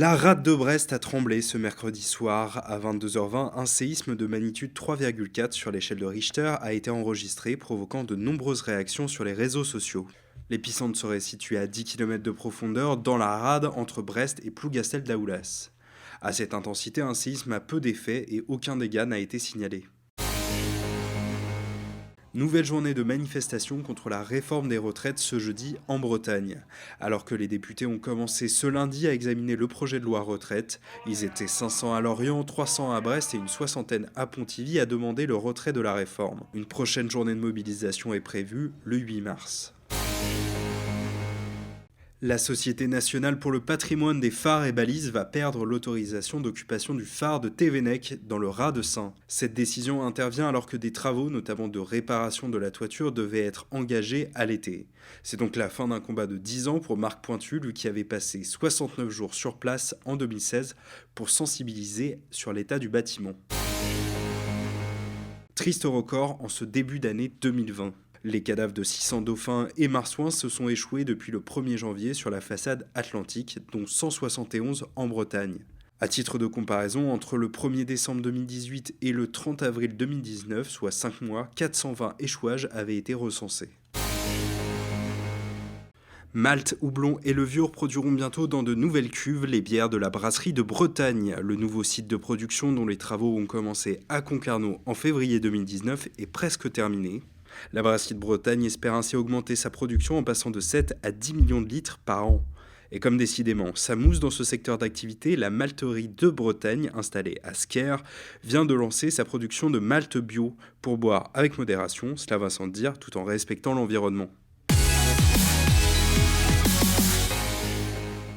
La rade de Brest a tremblé ce mercredi soir. À 22h20, un séisme de magnitude 3,4 sur l'échelle de Richter a été enregistré, provoquant de nombreuses réactions sur les réseaux sociaux. L'épicentre serait situé à 10 km de profondeur dans la rade entre Brest et Plougastel-Daoulas. À cette intensité, un séisme a peu d'effet et aucun dégât n'a été signalé. Nouvelle journée de manifestation contre la réforme des retraites ce jeudi en Bretagne. Alors que les députés ont commencé ce lundi à examiner le projet de loi retraite, ils étaient 500 à Lorient, 300 à Brest et une soixantaine à Pontivy à demander le retrait de la réforme. Une prochaine journée de mobilisation est prévue le 8 mars. La Société nationale pour le patrimoine des phares et balises va perdre l'autorisation d'occupation du phare de Thévenec dans le Raz de Seine. Cette décision intervient alors que des travaux, notamment de réparation de la toiture, devaient être engagés à l'été. C'est donc la fin d'un combat de 10 ans pour Marc Pointu, lui qui avait passé 69 jours sur place en 2016 pour sensibiliser sur l'état du bâtiment. Triste record en ce début d'année 2020. Les cadavres de 600 dauphins et marsouins se sont échoués depuis le 1er janvier sur la façade atlantique, dont 171 en Bretagne. À titre de comparaison, entre le 1er décembre 2018 et le 30 avril 2019, soit 5 mois, 420 échouages avaient été recensés. Malte, houblon et levure produiront bientôt dans de nouvelles cuves les bières de la brasserie de Bretagne. Le nouveau site de production dont les travaux ont commencé à Concarneau en février 2019 est presque terminé. La brasserie de Bretagne espère ainsi augmenter sa production en passant de 7 à 10 millions de litres par an. Et comme décidément, ça mousse dans ce secteur d'activité, la malterie de Bretagne, installée à Sker, vient de lancer sa production de malt bio pour boire avec modération, cela va sans dire, tout en respectant l'environnement.